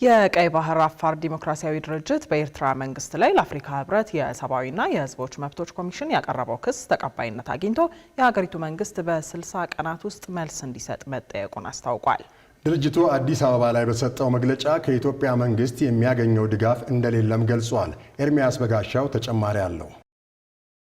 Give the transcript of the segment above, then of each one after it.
የቀይ ባህር አፋር ዲሞክራሲያዊ ድርጅት በኤርትራ መንግስት ላይ ለአፍሪካ ህብረት የሰብአዊና የህዝቦች መብቶች ኮሚሽን ያቀረበው ክስ ተቀባይነት አግኝቶ የሀገሪቱ መንግስት በ60 ቀናት ውስጥ መልስ እንዲሰጥ መጠየቁን አስታውቋል። ድርጅቱ አዲስ አበባ ላይ በሰጠው መግለጫ ከኢትዮጵያ መንግስት የሚያገኘው ድጋፍ እንደሌለም ገልጿል። ኤርሚያስ በጋሻው ተጨማሪ አለው።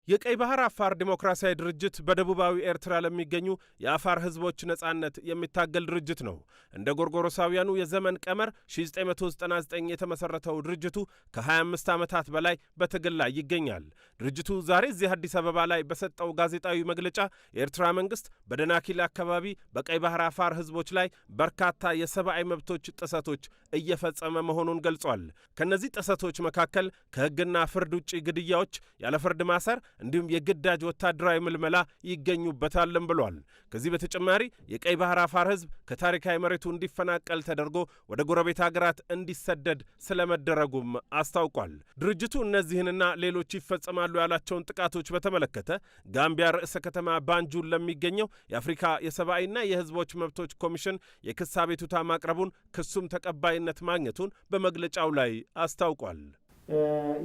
የቀይ ባህር አፋር ዲሞክራሲያዊ ድርጅት በደቡባዊ ኤርትራ ለሚገኙ የአፋር ህዝቦች ነጻነት የሚታገል ድርጅት ነው። እንደ ጎርጎሮሳውያኑ የዘመን ቀመር 1999 የተመሰረተው ድርጅቱ ከ25 ዓመታት በላይ በትግል ላይ ይገኛል። ድርጅቱ ዛሬ እዚህ አዲስ አበባ ላይ በሰጠው ጋዜጣዊ መግለጫ የኤርትራ መንግስት በደናኪል አካባቢ በቀይ ባህር አፋር ህዝቦች ላይ በርካታ የሰብአዊ መብቶች ጥሰቶች እየፈጸመ መሆኑን ገልጿል። ከነዚህ ጥሰቶች መካከል ከህግና ፍርድ ውጪ ግድያዎች፣ ያለ ፍርድ ማሰር እንዲሁም የግዳጅ ወታደራዊ ምልመላ ይገኙበታልም ብሏል። ከዚህ በተጨማሪ የቀይ ባህር አፋር ህዝብ ከታሪካዊ መሬቱ እንዲፈናቀል ተደርጎ ወደ ጎረቤት ሀገራት እንዲሰደድ ስለመደረጉም አስታውቋል። ድርጅቱ እነዚህንና ሌሎች ይፈጸማሉ ያላቸውን ጥቃቶች በተመለከተ ጋምቢያ ርዕሰ ከተማ ባንጁል ለሚገኘው የአፍሪካ የሰብአዊና የህዝቦች መብቶች ኮሚሽን የክስ አቤቱታ ማቅረቡን፣ ክሱም ተቀባይነት ማግኘቱን በመግለጫው ላይ አስታውቋል።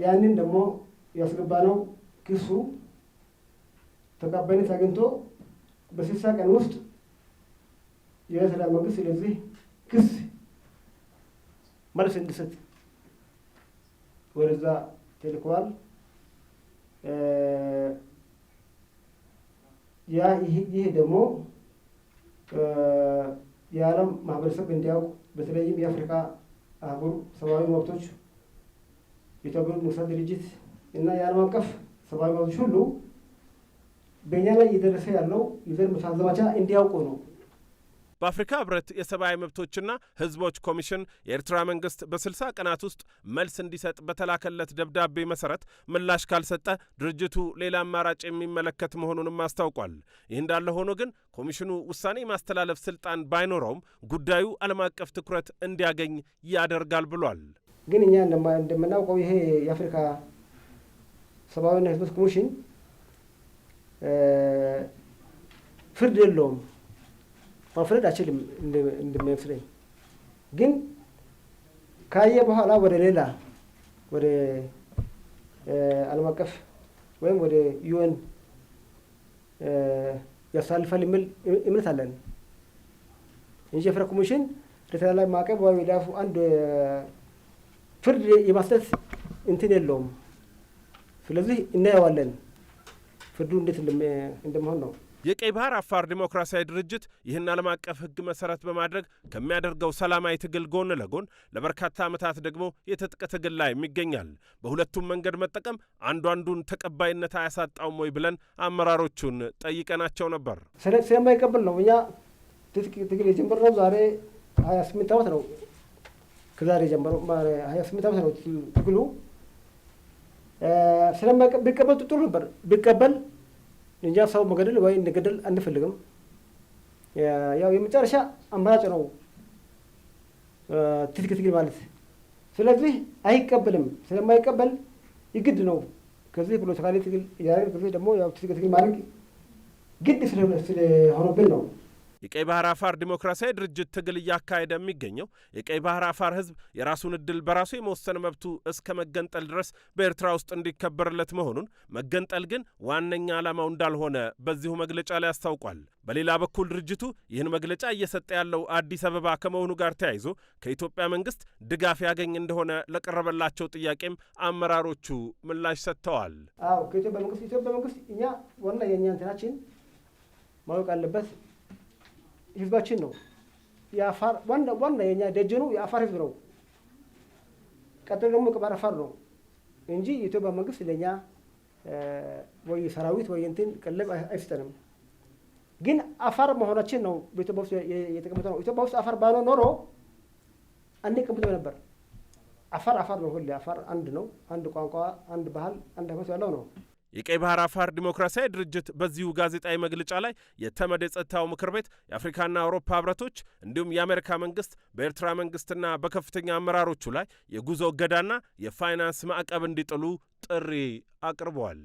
ያንን ደግሞ ያስገባነው ክሱ ተቀባይነት አግኝቶ በ60 ቀን ውስጥ የኤርትራ መንግስት ስለዚህ ክስ መልስ እንዲሰጥ ወደዛ ተልኳል። ይህ ደግሞ የዓለም ማህበረሰብ እንዲያውቅ በተለይም የአፍሪካ አህጉር ሰብአዊ መብቶች የተባበሩት መንግስታት ድርጅት እና የዓለም አቀፍ ሰብአዊ መብቶች ሁሉ በእኛ ላይ እየደረሰ ያለው የዘር መጥፋት ዘመቻ እንዲያውቁ ነው። በአፍሪካ ህብረት የሰብአዊ መብቶችና ህዝቦች ኮሚሽን የኤርትራ መንግስት በ60 ቀናት ውስጥ መልስ እንዲሰጥ በተላከለት ደብዳቤ መሰረት ምላሽ ካልሰጠ ድርጅቱ ሌላ አማራጭ የሚመለከት መሆኑንም አስታውቋል። ይህ እንዳለ ሆኖ ግን ኮሚሽኑ ውሳኔ የማስተላለፍ ስልጣን ባይኖረውም ጉዳዩ ዓለም አቀፍ ትኩረት እንዲያገኝ ያደርጋል ብሏል። ግን እኛ እንደምናውቀው ይሄ የአፍሪካ ሰብአዊና ህዝቦች ኮሚሽን ፍርድ የለውም፣ መፍረድ አይችልም እንደሚመስለኝ። ግን ካየ በኋላ ወደ ሌላ ወደ ዓለም አቀፍ ወይም ወደ ዩኤን ያሳልፋል የሚል እምነት አለን እንጂ የአፍሪካ ኮሚሽን ኤርትራ ላይ ማዕቀብ ወይ ዳፉ አንድ ፍርድ የማስጠት እንትን የለውም። ስለዚህ እናየዋለን ፍርዱ እንዴት እንደሚሆን ነው። የቀይ ባህር አፋር ዲሞክራሲያዊ ድርጅት ይህን ዓለም አቀፍ ህግ መሰረት በማድረግ ከሚያደርገው ሰላማዊ ትግል ጎን ለጎን ለበርካታ ዓመታት ደግሞ የትጥቅ ትግል ላይ ይገኛል። በሁለቱም መንገድ መጠቀም አንዱን ተቀባይነት አያሳጣውም ወይ ብለን አመራሮቹን ጠይቀናቸው ነበር። ስለማይቀበል ነው እኛ ትጥቅ ትግል የጀመርነው ዛሬ 28 ዓመት ነው። ከዛሬ ጀምሮ 28 ዓመት ነው ትግሉ። ቢቀበል ጥሩ ነበር። ቢቀበል እንጃ ሰው መገደል ወይ እንደገደል አንፈልግም። ያው የመጨረሻ አማራጭ ነው ትጥቅ ትግል ማለት። ስለዚህ አይቀበልም። ስለማይቀበል ይግድ ነው ከዚህ ፖለቲካሊ ትግል ያደረገ ከዚህ ደግሞ ያው ትጥቅ ትግል ማድረግ ግድ ስለሆነብን ነው። የቀይ ባህር አፋር ዲሞክራሲያዊ ድርጅት ትግል እያካሄደ የሚገኘው የቀይ ባህር አፋር ህዝብ የራሱን እድል በራሱ የመወሰን መብቱ እስከ መገንጠል ድረስ በኤርትራ ውስጥ እንዲከበርለት መሆኑን፣ መገንጠል ግን ዋነኛ ዓላማው እንዳልሆነ በዚሁ መግለጫ ላይ አስታውቋል። በሌላ በኩል ድርጅቱ ይህን መግለጫ እየሰጠ ያለው አዲስ አበባ ከመሆኑ ጋር ተያይዞ ከኢትዮጵያ መንግስት ድጋፍ ያገኝ እንደሆነ ለቀረበላቸው ጥያቄም አመራሮቹ ምላሽ ሰጥተዋል። አዎ ከኢትዮጵያ መንግስት እኛ ዋና የእኛ እንትናችን ማወቅ አለበት ህዝባችን ነው። የአፋር ዋና የኛ ደጀኑ የአፋር ህዝብ ነው። ቀጥሎ ደግሞ ቀይ ባህር አፋር ነው እንጂ የኢትዮጵያ መንግስት ለኛ ወይ ሰራዊት ወይ እንትን ቀለብ አይሰጠንም። ግን አፋር መሆናችን ነው በኢትዮጵያ ውስጥ የተቀመጠው ነው። ኢትዮጵያ ውስጥ አፋር ባይኖር ኖሮ አንቀመጥም ነበር። አፋር ነው። ሁሌ አፋር አንድ ነው። አንድ ቋንቋ፣ አንድ ባህል፣ አንድ ሃይማኖት ያለው ነው። የቀይ ባህር አፋር ዲሞክራሲያዊ ድርጅት በዚሁ ጋዜጣዊ መግለጫ ላይ የተመድ የጸጥታው ምክር ቤት የአፍሪካና አውሮፓ ህብረቶች እንዲሁም የአሜሪካ መንግስት በኤርትራ መንግስትና በከፍተኛ አመራሮቹ ላይ የጉዞ እገዳና የፋይናንስ ማዕቀብ እንዲጥሉ ጥሪ አቅርበዋል።